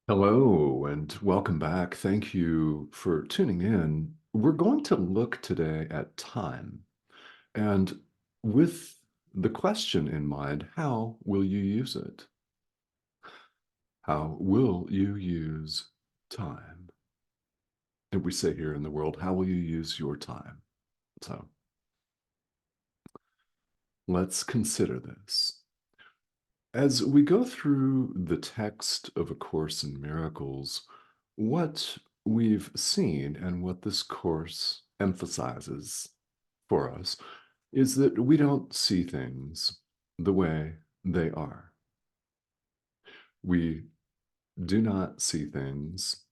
Hello and welcome back. Thank you for tuning in. We're going to look today at time and with the question in mind, how will you use it? How will you use time? And we say here in the world, how will you use your time? So let's consider this. As we go through the text of A Course in Miracles, what we've seen and what this course emphasizes for us is that we don't see things the way they are. We do not see things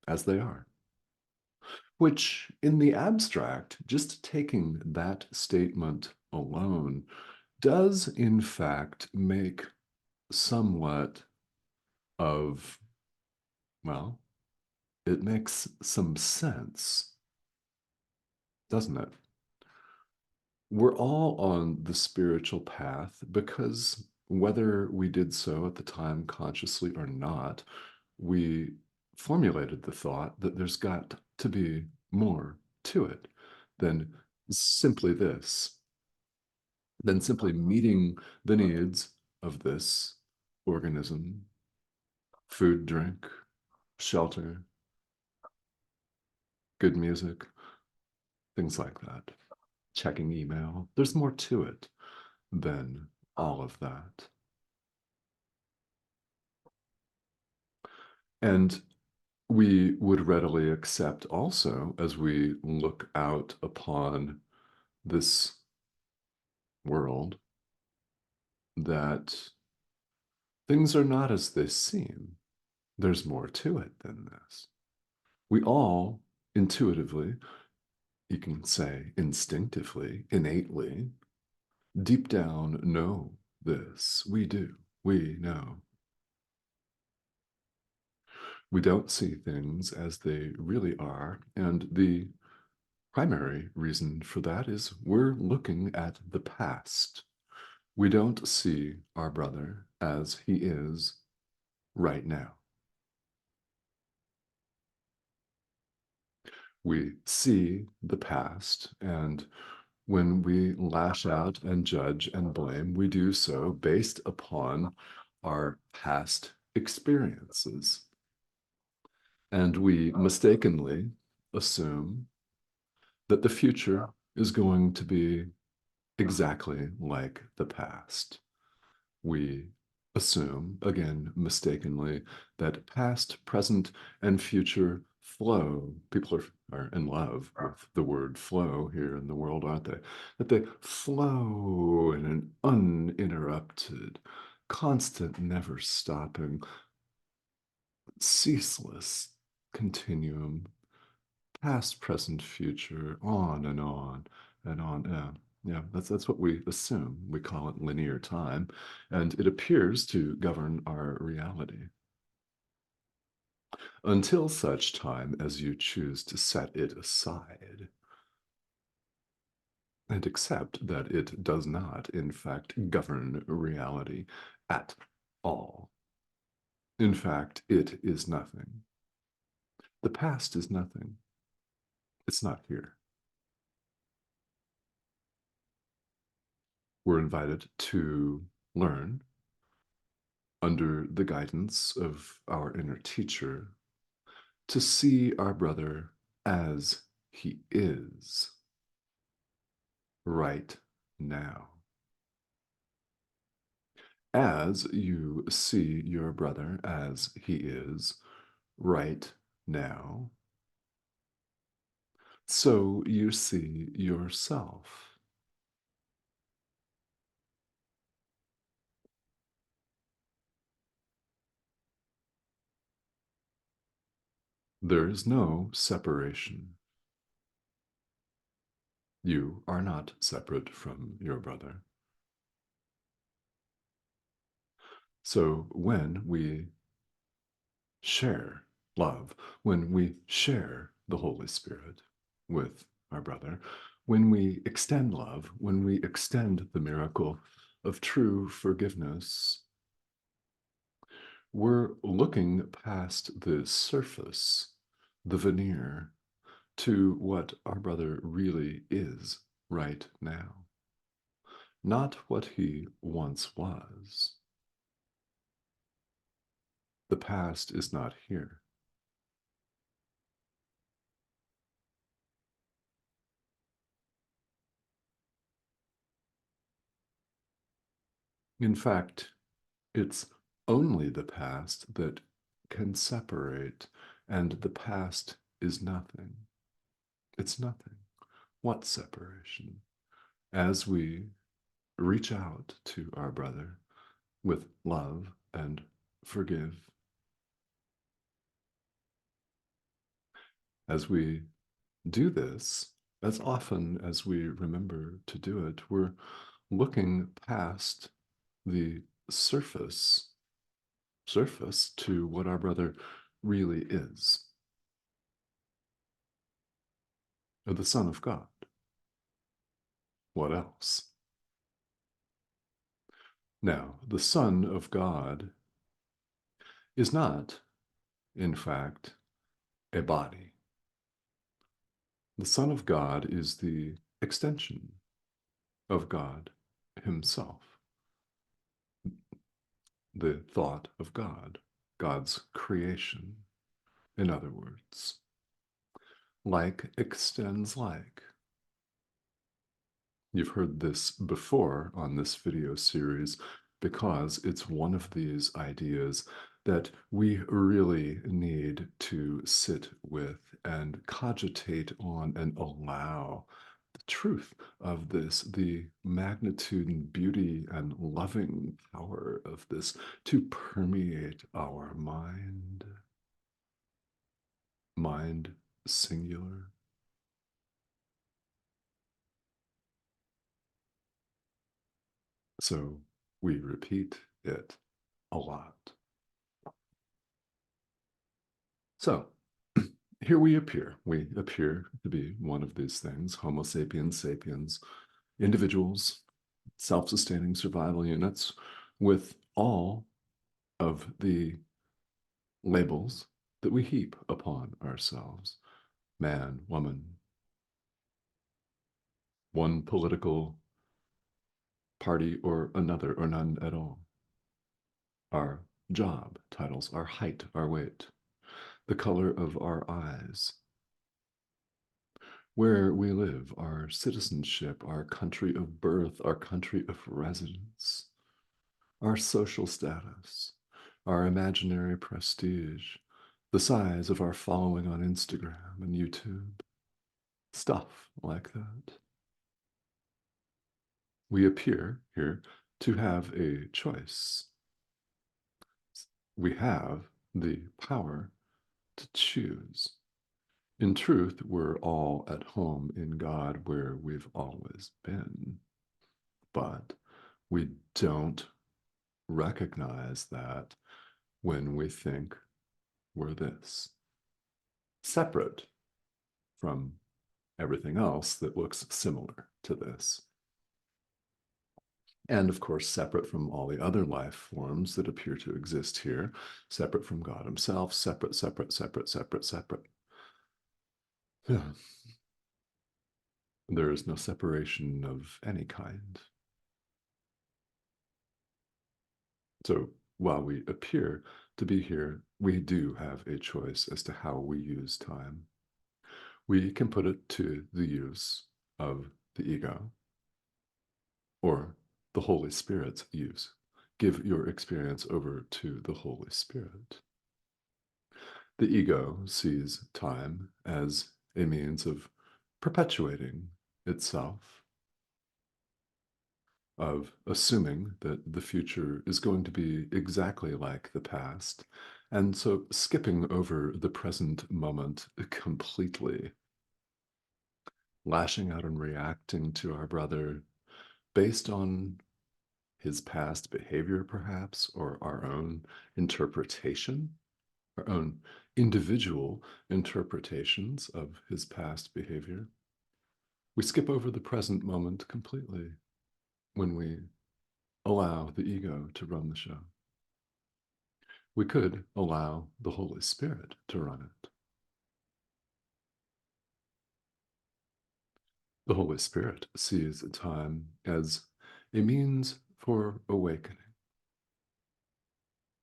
as they are, which in the abstract, just taking that statement alone, does in fact make somewhat of, well, it makes some sense, doesn't it? We're all on the spiritual path because whether we did so at the time consciously or not, we formulated the thought that there's got to be more to it than simply this, than simply meeting the needs of this organism, food, drink, shelter, good music, things like that. Checking email. There's more to it than all of that. And we would readily accept also, as we look out upon this world, that things are not as they seem. There's more to it than this. We all intuitively, you can say instinctively, innately, deep down know this. We do. We know. We don't see things as they really are. And the primary reason for that is we're looking at the past. We don't see our brother as he is right now. We see the past, and when we lash out and judge and blame, we do so based upon our past experiences. And we mistakenly assume that the future is going to be exactly like the past. We assume, again, mistakenly, that past, present, and future flow. People are in love with the word flow here in the world, aren't they? That they flow in an uninterrupted, constant, never stopping, ceaseless continuum, past, present, future, on and on and on. Yeah, that's what we assume. We call it linear time, and it appears to govern our reality until such time as you choose to set it aside and accept that it does not, in fact, govern reality at all. In fact, it is nothing. The past is nothing. It's not here. We're invited to learn under the guidance of our inner teacher to see our brother as he is right now. As you see your brother as he is right now, so you see yourself. There is no separation. You are not separate from your brother. So when we share love, when we share the Holy Spirit with our brother, when we extend love, when we extend the miracle of true forgiveness, We're looking past the surface, the veneer, to what our brother really is right now, not what he once was. The past is not here. In fact, it's only the past that can separate, and the past is nothing. It's nothing. What separation? As we reach out to our brother with love and forgive, as we do this, as often as we remember to do it, we're looking past the surface to what our brother really is, the Son of God. What else? Now, the Son of God is not, in fact, a body. The Son of God is the extension of God Himself, the thought of God, God's creation, in other words. Like extends like. You've heard this before on this video series because it's one of these ideas that we really need to sit with and cogitate on and allow the truth of this, the magnitude and beauty and loving power of this to permeate our mind. Mind singular. So we repeat it a lot. So here we appear. We appear to be one of these things, Homo sapiens sapiens, individuals, self sustaining survival units with all of the labels that we heap upon ourselves man, woman, one political party or another, or none at all. Our job titles, our height, our weight, the color of our eyes, where we live, our citizenship, our country of birth, our country of residence, our social status, our imaginary prestige, the size of our following on Instagram and YouTube, stuff like that. We appear here to have a choice. We have the power to choose. In truth, we're all at home in God where we've always been. But we don't recognize that when we think we're this, separate from everything else that looks similar to this. And of course, separate from all the other life forms that appear to exist here, separate from God Himself, separate, separate, separate, separate, separate. Yeah. There is no separation of any kind. So while we appear to be here, we do have a choice as to how we use time. We can put it to the use of the ego or the Holy Spirit's use. Give your experience over to the Holy Spirit. The ego sees time as a means of perpetuating itself, of assuming that the future is going to be exactly like the past, and so skipping over the present moment completely, lashing out and reacting to our brother based on his past behavior, perhaps, or our own interpretation, our own individual interpretations of his past behavior. We skip over the present moment completely when we allow the ego to run the show. We could allow the Holy Spirit to run it. The Holy Spirit sees time as a means for awakening.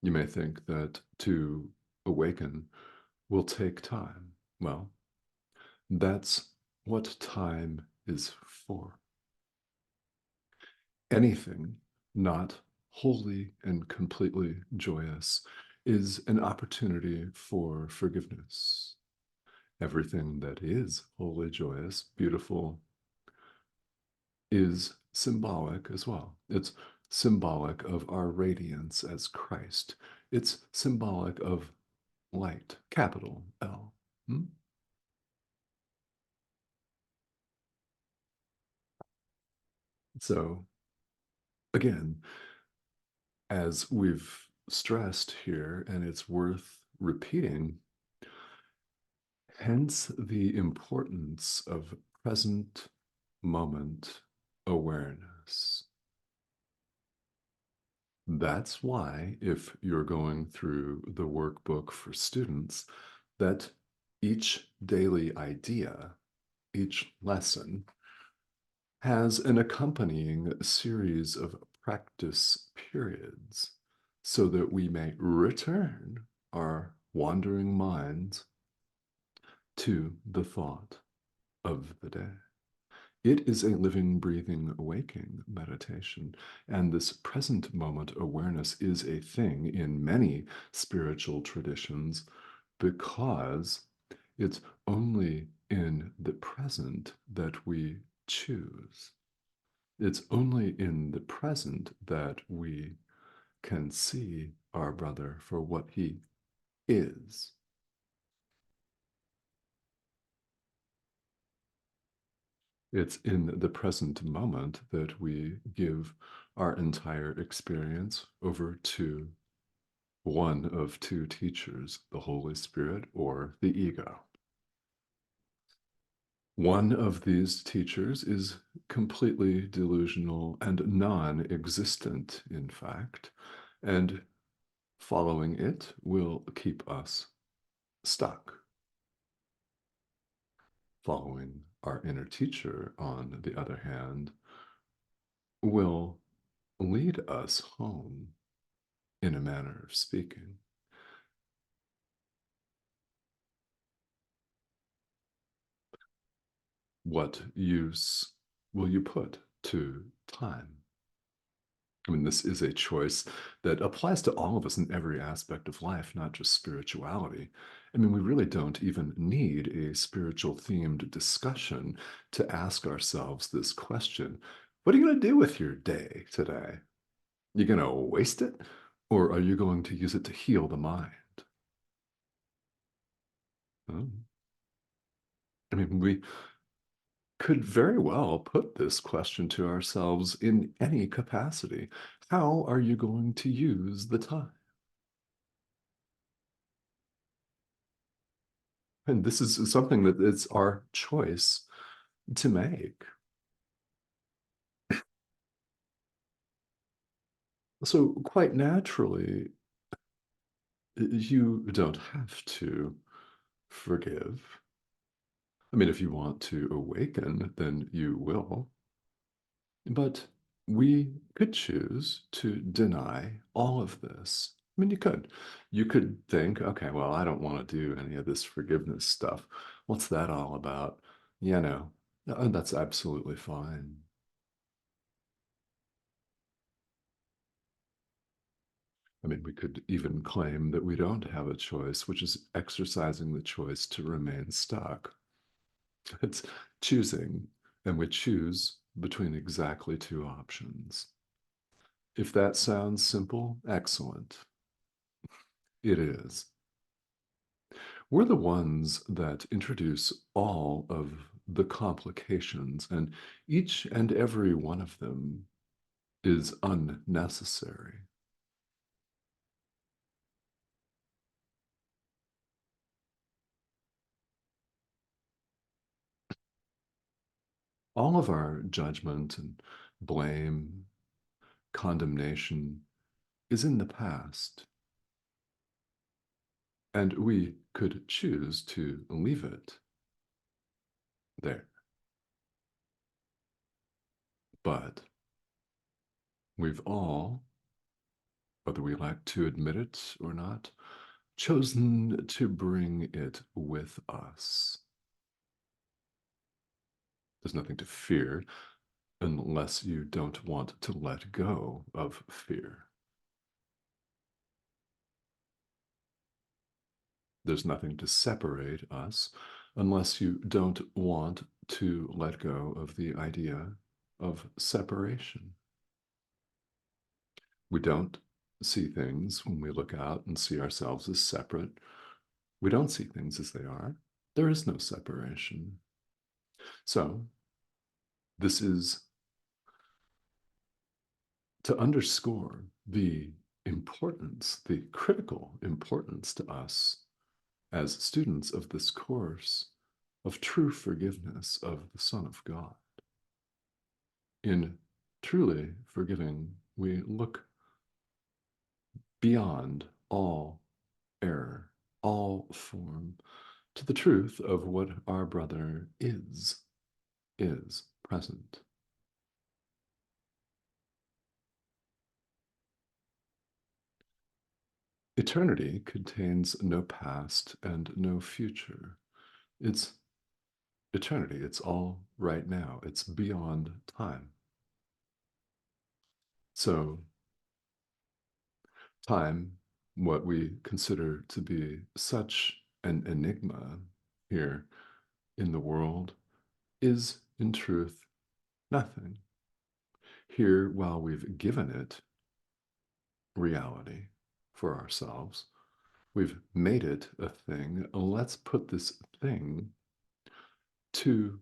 You may think that to awaken will take time. Well, that's what time is for. Anything not wholly and completely joyous is an opportunity for forgiveness. Everything that is wholly joyous, beautiful, is symbolic as well. It's symbolic of our radiance as Christ. It's symbolic of light, capital L. Hmm? So, again, as we've stressed here, and it's worth repeating, hence the importance of present moment awareness. That's why, if you're going through the workbook for students, that each daily idea, each lesson, has an accompanying series of practice periods so that we may return our wandering minds to the thought of the day. It is a living, breathing, waking meditation. And this present moment awareness is a thing in many spiritual traditions because it's only in the present that we choose. It's only in the present that we can see our brother for what he is. It's in the present moment that we give our entire experience over to one of two teachers, the Holy Spirit or the ego. One of these teachers is completely delusional and non existent, in fact, and following it will keep us stuck. Following our inner teacher, on the other hand, will lead us home, in a manner of speaking. What use will you put to time? I mean, this is a choice that applies to all of us in every aspect of life, not just spirituality. I mean, we really don't even need a spiritual themed discussion to ask ourselves this question. What are you going to do with your day today? You going to waste it, or are you going to use it to heal the mind? Oh, I mean, we could very well put this question to ourselves in any capacity. How are you going to use the time? And this is something that it's our choice to make. So, quite naturally, you don't have to forgive. I mean, if you want to awaken, then you will. But we could choose to deny all of this. I mean, you could. You could think, okay, well, I don't want to do any of this forgiveness stuff. What's that all about? You know, that's absolutely fine. I mean, we could even claim that we don't have a choice, which is exercising the choice to remain stuck. It's choosing, and we choose between exactly two options. If that sounds simple, excellent. It is. We're the ones that introduce all of the complications, and each and every one of them is unnecessary. All of our judgment and blame, condemnation is in the past. And we could choose to leave it there. But we've all, whether we like to admit it or not, chosen to bring it with us. There's nothing to fear unless you don't want to let go of fear. There's nothing to separate us unless you don't want to let go of the idea of separation. We don't see things when we look out and see ourselves as separate. We don't see things as they are. There is no separation. So, this is to underscore the importance, the critical importance to us as students of this course of true forgiveness of the Son of God. In truly forgiving, we look beyond all error, all form, to the truth of what our brother is present. Eternity contains no past and no future. It's eternity. It's all right now. It's beyond time. So, time, what we consider to be such an enigma here in the world, is in truth nothing. Here, while we've given it reality for ourselves, we've made it a thing. Let's put this thing to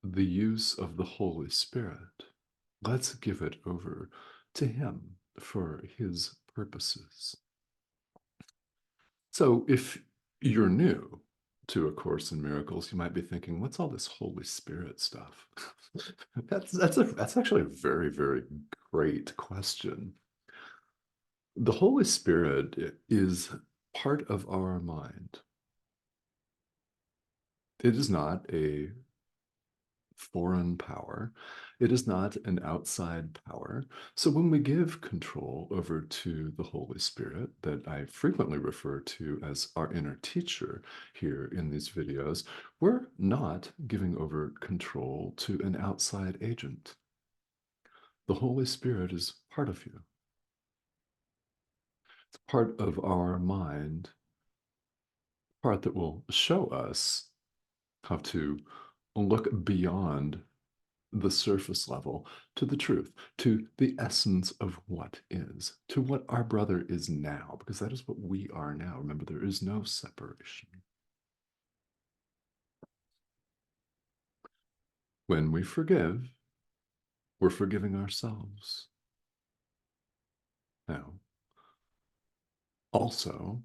the use of the Holy Spirit. Let's give it over to Him for His purposes. So, if you're new to A Course in Miracles, you might be thinking, what's all this Holy Spirit stuff? That's actually a very, very great question. The Holy Spirit is part of our mind. It is not a foreign power. It is not an outside power. So when we give control over to the Holy Spirit, that I frequently refer to as our inner teacher here in these videos, we're not giving over control to an outside agent. The Holy Spirit is part of you. It's part of our mind, part that will show us how to look beyond the surface level to the truth, to the essence of what is, to what our brother is now, because that is what we are now. Remember, there is no separation. When we forgive, we're forgiving ourselves. Now, also,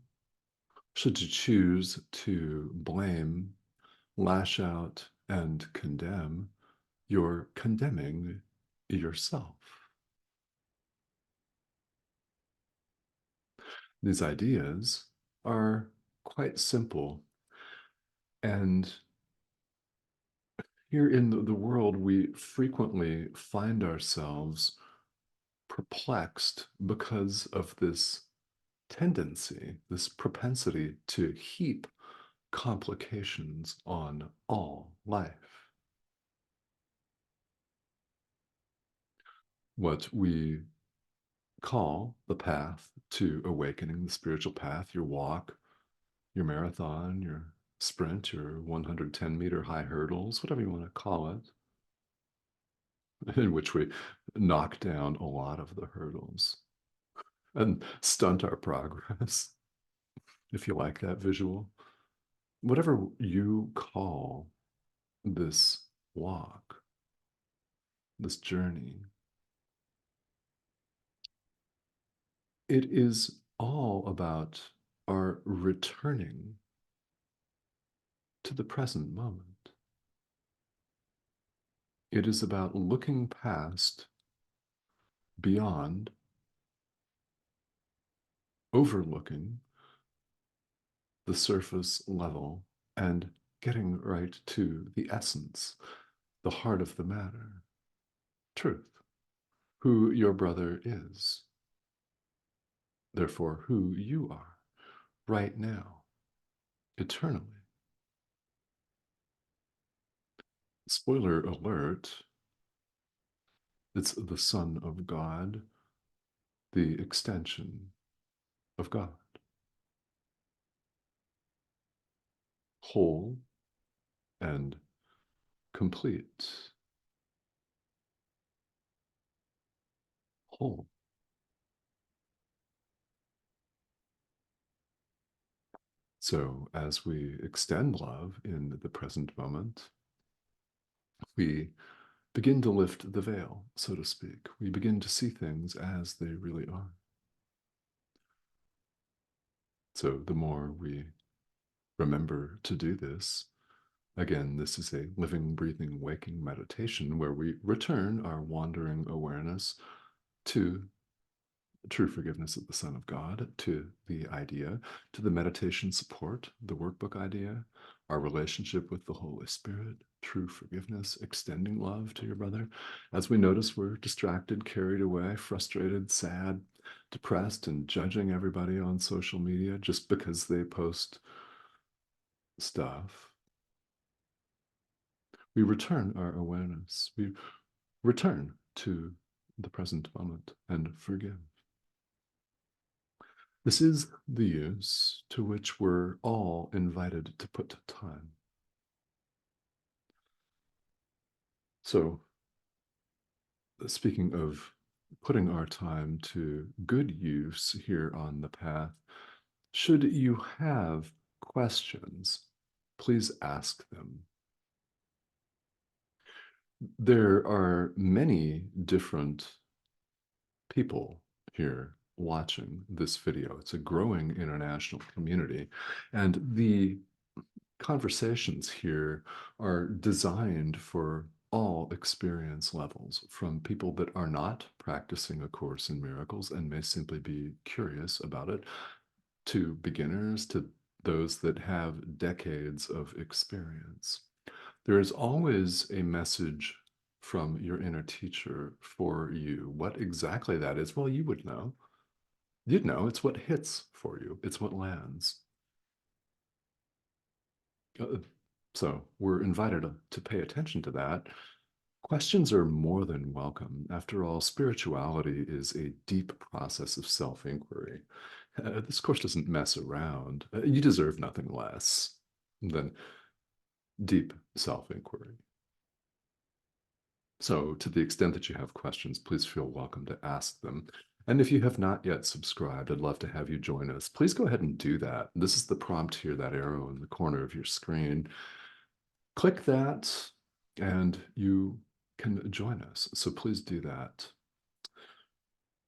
should you choose to blame, lash out, and condemn, you're condemning yourself. These ideas are quite simple. And here in the world, we frequently find ourselves perplexed because of this tendency, this propensity to heap complications on all life. What we call the path to awakening, the spiritual path, your walk, your marathon, your sprint, your 110-meter high hurdles, whatever you want to call it, in which we knock down a lot of the hurdles and stunt our progress, if you like that visual. Whatever you call this walk, this journey, it is all about our returning to the present moment. It is about looking past, beyond, overlooking the surface level and getting right to the essence, the heart of the matter, truth, who your brother is, therefore, who you are right now, eternally. Spoiler alert, it's the Son of God, the extension of God, whole and complete, whole. So, as we extend love in the present moment, we begin to lift the veil, so to speak. We begin to see things as they really are. So, the more we remember to do this, again, this is a living, breathing, waking meditation where we return our wandering awareness to true forgiveness of the Son of God, to the idea, to the meditation support, the workbook idea, our relationship with the Holy Spirit, true forgiveness, extending love to your brother. As we notice, we're distracted, carried away, frustrated, sad, depressed, and judging everybody on social media just because they post stuff. We return our awareness. We return to the present moment and forgive. This is the use to which we're all invited to put time. So, speaking of putting our time to good use here on the path, should you have questions, please ask them. There are many different people here watching this video. It's a growing international community, and the conversations here are designed for all experience levels, from people that are not practicing A Course in Miracles and may simply be curious about it, to beginners, to those that have decades of experience. There is always a message from your inner teacher for you. What exactly that is, well, you would know. You'd know. It's what hits for you, it's what lands. So we're invited to pay attention to that. Questions are more than welcome. After all, spirituality is a deep process of self inquiry. This course doesn't mess around. You deserve nothing less than deep self inquiry. So, to the extent that you have questions, please feel welcome to ask them. And if you have not yet subscribed, I'd love to have you join us. Please go ahead and do that. This is the prompt here, that arrow in the corner of your screen. Click that and you can join us. So please do that.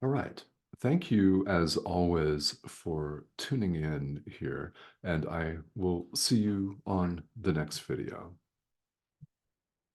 All right. Thank you, as always, for tuning in here, and I will see you on the next video.